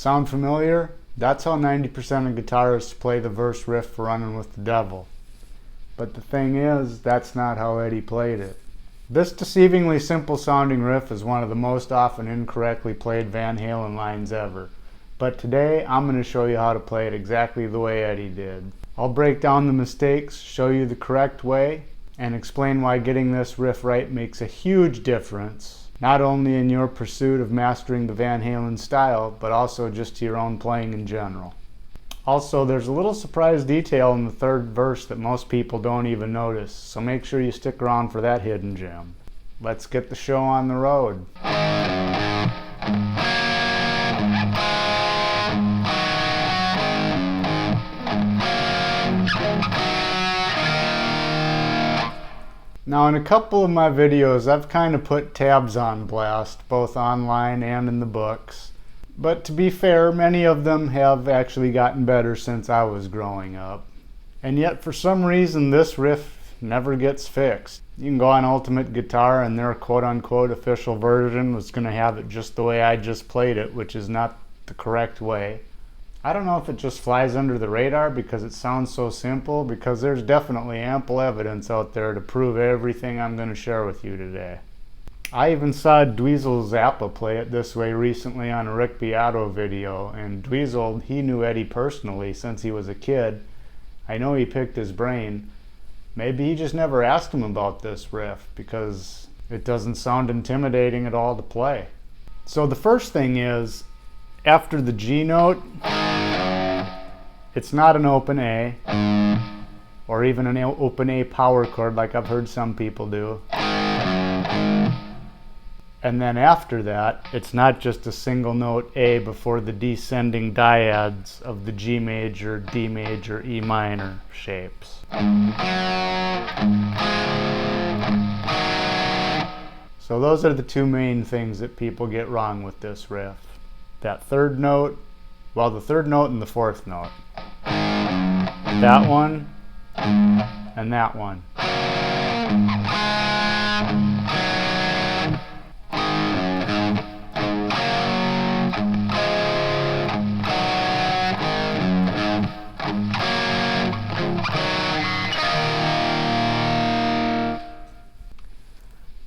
Sound familiar? That's how 90% of guitarists play the verse riff for Runnin' with the Devil. But the thing is, that's not how Eddie played it. This deceivingly simple sounding riff is one of the most often incorrectly played Van Halen lines ever. But today, I'm going to show you how to play it exactly the way Eddie did. I'll break down the mistakes, show you the correct way, and explain why getting this riff right makes a huge difference, not only in your pursuit of mastering the Van Halen style, but also just to your own playing in general. Also, there's a little surprise detail in the third verse that most people don't even notice, so make sure you stick around for that hidden gem. Let's get the show on the road. Now, in a couple of my videos, I've kind of put tabs on blast, both online and in the books. But to be fair, many of them have actually gotten better since I was growing up. And yet, for some reason, this riff never gets fixed. You can go on Ultimate Guitar and their quote-unquote official version was going to have it just the way I just played it, which is not the correct way. I don't know if it just flies under the radar because it sounds so simple, because there's definitely ample evidence out there to prove everything I'm going to share with you today. I even saw Dweezil Zappa play it this way recently on a Rick Beato video, and Dweezil, he knew Eddie personally since he was a kid. I know he picked his brain. Maybe he just never asked him about this riff because it doesn't sound intimidating at all to play. So the first thing is, after the G note, it's not an open A, or even an open A power chord like I've heard some people do. And then after that, it's not just a single note A before the descending dyads of the G major, D major, E minor shapes. So those are the two main things that people get wrong with this riff. That third note, well, the third note and the fourth note. That one and that one.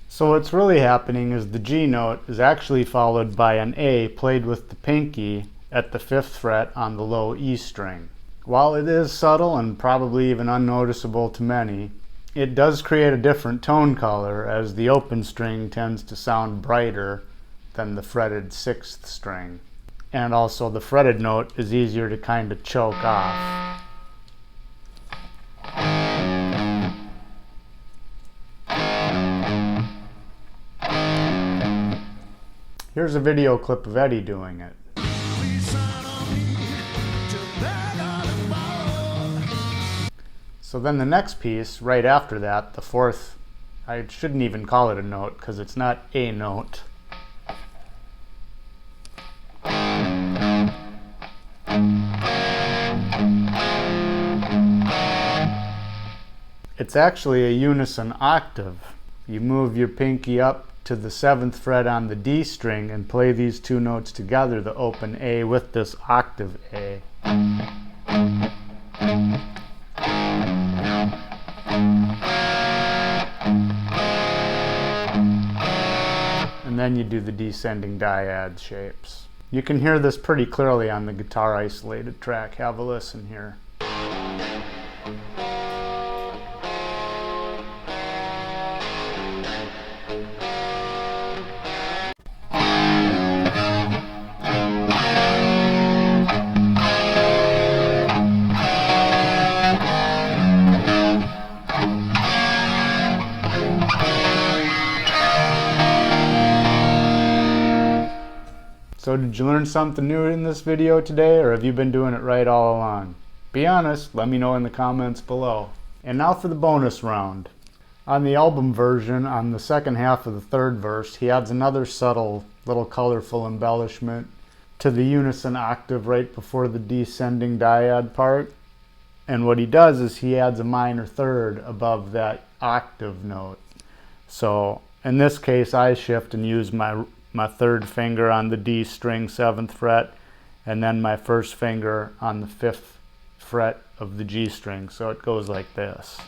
So what's really happening is the G note is actually followed by an A played with the pinky at the 5th fret on the low E string. While it is subtle and probably even unnoticeable to many, it does create a different tone color as the open string tends to sound brighter than the fretted 6th string. And also the fretted note is easier to kind of choke off. Here's a video clip of Eddie doing it. So then the next piece, right after that, the fourth, I shouldn't even call it a note because it's not a note. It's actually a unison octave. You move your pinky up to the 7th fret on the D string and play these two notes together, the open A with this octave A. And then you do the descending dyad shapes. You can hear this pretty clearly on the guitar isolated track. Have a listen here. So did you learn something new in this video today, or have you been doing it right all along? Be honest, let me know in the comments below. And now for the bonus round. On the album version, on the second half of the third verse, he adds another subtle, little colorful embellishment to the unison octave right before the descending dyad part. And what he does is he adds a minor third above that octave note. So in this case, I shift and use my third finger on the D string 7th fret, and then my first finger on the 5th fret of the G string. So it goes like this.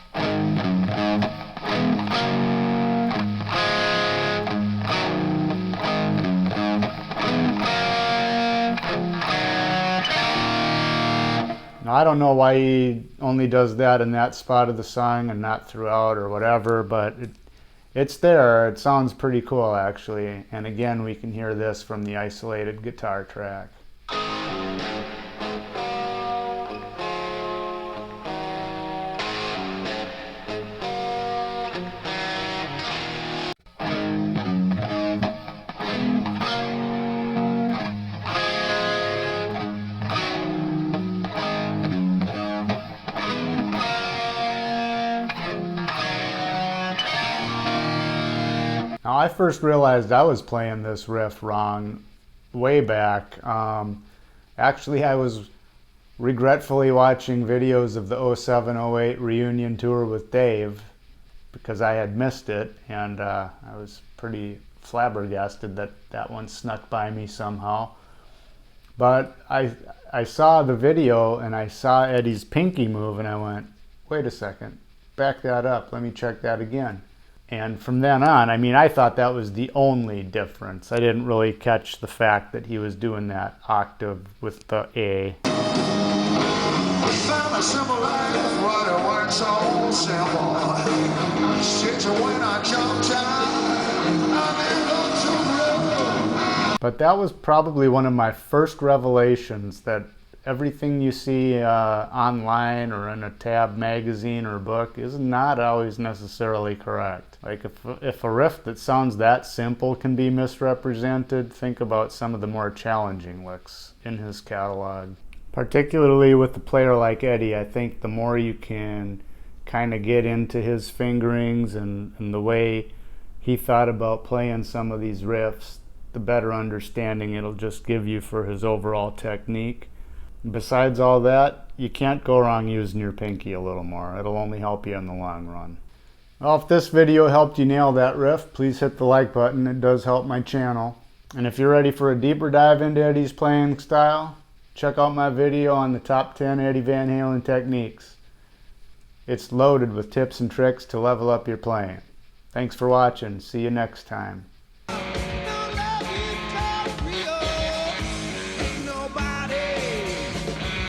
Now, I don't know why he only does that in that spot of the song and not throughout or whatever, but it's there. It sounds pretty cool, actually. And again, we can hear this from the isolated guitar track. Now, I first realized I was playing this riff wrong way back. Actually, I was regretfully watching videos of the 07-08 reunion tour with Dave because I had missed it, and I was pretty flabbergasted that that one snuck by me somehow. But I saw the video and I saw Eddie's pinky move and I went, wait a second, back that up, let me check that again. And from then on, I mean, I thought that was the only difference. I didn't really catch the fact that he was doing that octave with the A. But that was probably one of my first revelations that everything you see online or in a tab magazine or book is not always necessarily correct. Like if a riff that sounds that simple can be misrepresented, think about some of the more challenging licks in his catalog. Particularly with a player like Eddie, I think the more you can kind of get into his fingerings and the way he thought about playing some of these riffs, the better understanding it'll just give you for his overall technique. Besides all that, you can't go wrong using your pinky a little more. It'll only help you in the long run. Well, if this video helped you nail that riff, please hit the like button. It does help my channel. And if you're ready for a deeper dive into Eddie's playing style, check out my video on the top 10 Eddie Van Halen techniques. It's loaded with tips and tricks to level up your playing. Thanks for watching. See you next time.